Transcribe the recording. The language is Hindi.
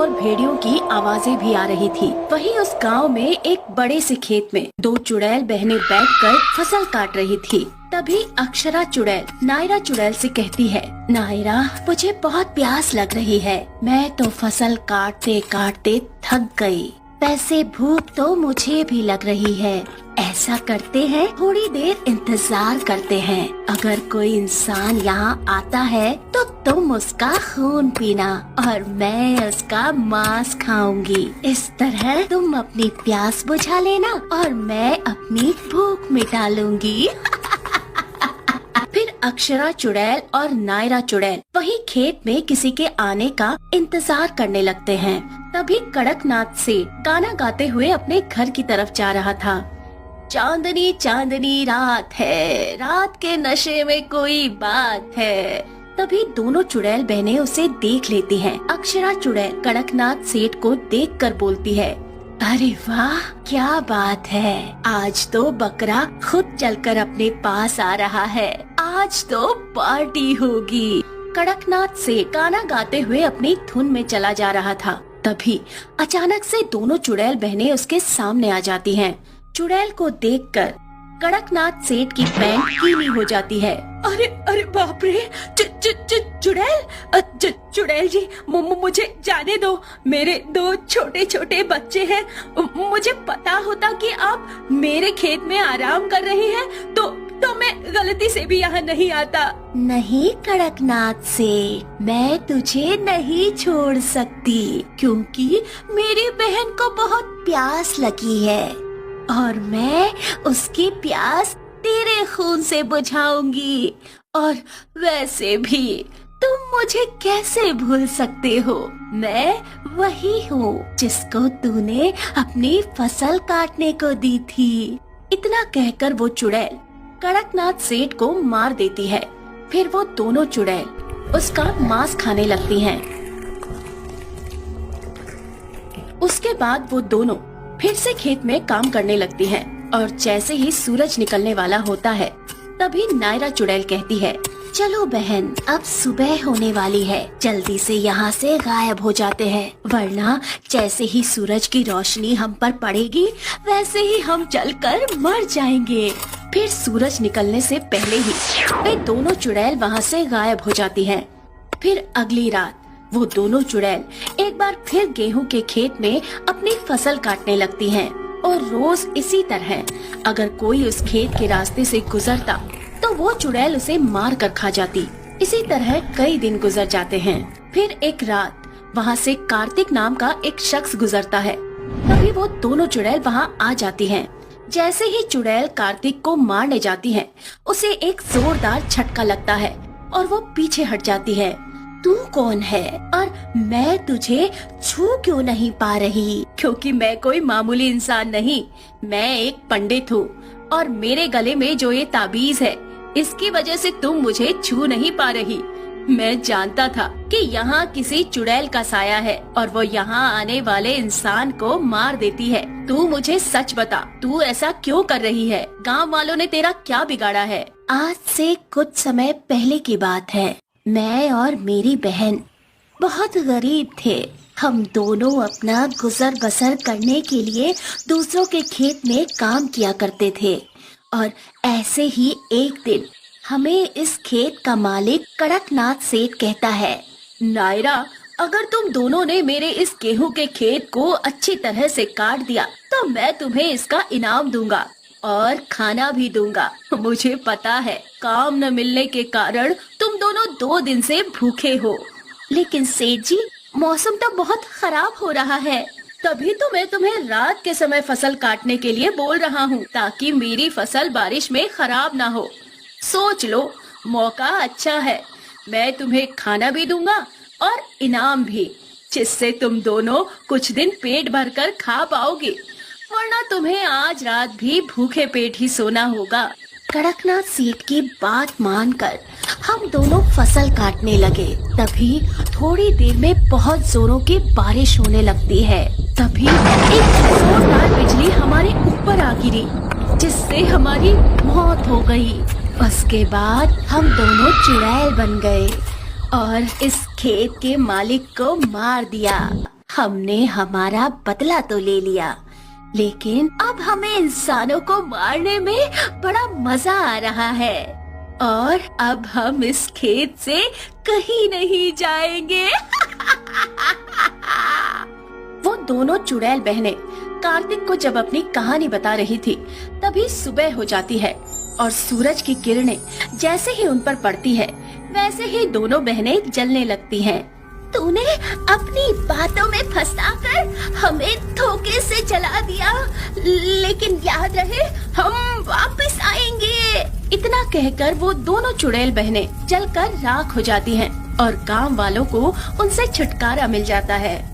और भेड़ियों की आवाजें भी आ रही थी। वहीं उस गांव में एक बड़े से खेत में दो चुड़ैल बहनें बैठकर फसल काट रही थी। तभी अक्षरा चुड़ैल नायरा चुड़ैल से कहती है, नायरा, मुझे बहुत प्यास लग रही है। मैं तो फसल काटते काटते थक गई। वैसे भूख तो मुझे भी लग रही है। ऐसा करते हैं, थोड़ी देर इंतजार करते हैं। अगर कोई इंसान यहाँ आता है तो तुम उसका खून पीना और मैं उसका मांस खाऊंगी। इस तरह तुम अपनी प्यास बुझा लेना और मैं अपनी भूख मिटा लूंगी। फिर अक्षरा चुड़ैल और नायरा चुड़ैल वही खेत में किसी के आने का इंतजार करने लगते हैं। तभी कड़कनाथ सेठ गाना गाते हुए अपने घर की तरफ जा रहा था। चांदनी चांदनी रात है, रात के नशे में कोई बात है। तभी दोनों चुड़ैल बहनें उसे देख लेती हैं। अक्षरा चुड़ैल कड़कनाथ सेठ को देखकर बोलती है, अरे वाह, क्या बात है। आज तो बकरा खुद चलकर अपने पास आ रहा है। आज तो पार्टी होगी। कड़कनाथ से गाना गाते हुए अपनी धुन में चला जा रहा था। तभी अचानक से दोनों चुड़ैल बहनें उसके सामने आ जाती हैं। चुड़ैल को देखकर कड़कनाथ सेठ की पैंट गीली हो जाती है। अरे अरे बाप रे, चुड़ैल जी, मुझे जाने दो। मेरे दो छोटे छोटे बच्चे हैं। मुझे पता होता कि आप मेरे खेत में आराम कर रही हैं तो मैं गलती से भी यहाँ नहीं आता। नहीं कड़कनाथ सेठ, मैं तुझे नहीं छोड़ सकती क्योंकि मेरी बहन को बहुत प्यास लगी है और मैं उसकी प्यास तेरे खून से बुझाऊंगी। और वैसे भी तुम मुझे कैसे भूल सकते हो? मैं वही हूँ जिसको तूने अपनी फसल काटने को दी थी। इतना कहकर वो चुड़ैल कड़कनाथ सेठ को मार देती है। फिर वो दोनों चुड़ैल उसका मांस खाने लगती हैं। उसके बाद वो दोनों फिर से खेत में काम करने लगती हैं और जैसे ही सूरज निकलने वाला होता है तभी नायरा चुड़ैल कहती है, चलो बहन, अब सुबह होने वाली है। जल्दी से यहाँ से गायब हो जाते हैं, वरना जैसे ही सूरज की रोशनी हम पर पड़ेगी वैसे ही हम जलकर मर जाएंगे। फिर सूरज निकलने से पहले ही वे दोनों चुड़ैल वहाँ से गायब हो जाती हैं। फिर अगली रात वो दोनों चुड़ैल एक बार फिर गेहूं के खेत में अपनी फसल काटने लगती हैं और रोज इसी तरह अगर कोई उस खेत के रास्ते से गुजरता तो वो चुड़ैल उसे मार कर खा जाती। इसी तरह कई दिन गुजर जाते हैं। फिर एक रात वहाँ से कार्तिक नाम का एक शख्स गुजरता है। तभी वो दोनों चुड़ैल वहाँ आ जाती हैं। जैसे ही चुड़ैल कार्तिक को मारने जाती है उसे एक जोरदार झटका लगता है और वो पीछे हट जाती है। तू कौन है और मैं तुझे छू क्यों नहीं पा रही? क्योंकि मैं कोई मामूली इंसान नहीं, मैं एक पंडित हूँ और मेरे गले में जो ये ताबीज है इसकी वजह से तुम मुझे छू नहीं पा रही। मैं जानता था कि यहाँ किसी चुड़ैल का साया है और वो यहाँ आने वाले इंसान को मार देती है। तू मुझे सच बता, तू ऐसा क्यों कर रही है? गाँव वालों ने तेरा क्या बिगाड़ा है? आज से कुछ समय पहले की बात है। मैं और मेरी बहन बहुत गरीब थे। हम दोनों अपना गुजर बसर करने के लिए दूसरों के खेत में काम किया करते थे और ऐसे ही एक दिन हमें इस खेत का मालिक कड़कनाथ सेठ कहता है, नायरा, अगर तुम दोनों ने मेरे इस गेहूं के खेत को अच्छी तरह से काट दिया तो मैं तुम्हें इसका इनाम दूंगा और खाना भी दूंगा। मुझे पता है काम न मिलने के कारण तुम दोनों 2 दिन से भूखे हो, लेकिन सेठ जी, मौसम तो बहुत खराब हो रहा है। तभी तो मैं तुम्हें रात के समय फसल काटने के लिए बोल रहा हूँ ताकि मेरी फसल बारिश में खराब ना हो। सोच लो, मौका अच्छा है। मैं तुम्हें खाना भी दूंगा और इनाम भी, जिससे तुम दोनों कुछ दिन पेट भरकर खा पाओगे, वरना तुम्हें आज रात भी भूखे पेट ही सोना होगा। कड़कनाथ सेठ की बात मानकर हम दोनों फसल काटने लगे। तभी थोड़ी देर में बहुत जोरों की बारिश होने लगती है। तभी एक जोरदार बिजली हमारे ऊपर आ गिरी, जिससे हमारी मौत हो गई। उसके बाद हम दोनों चुड़ैल बन गए और इस खेत के मालिक को मार दिया। हमने हमारा बदला तो ले लिया, लेकिन अब हमें इंसानों को मारने में बड़ा मजा आ रहा है और अब हम इस खेत से कहीं नहीं जाएंगे। वो दोनों चुड़ैल बहनें कार्तिक को जब अपनी कहानी बता रही थी, तभी सुबह हो जाती है और सूरज की किरणें जैसे ही उन पर पड़ती है, वैसे ही दोनों बहनें जलने लगती हैं। तूने अपनी बातों में फंसाकर हमें धोखे से जला दिया, लेकिन याद रहे हम वापस आएंगे। इतना कहकर वो दोनों चुड़ैल बहनें जलकर राख हो जाती हैं और गांव वालों को उनसे छुटकारा मिल जाता है।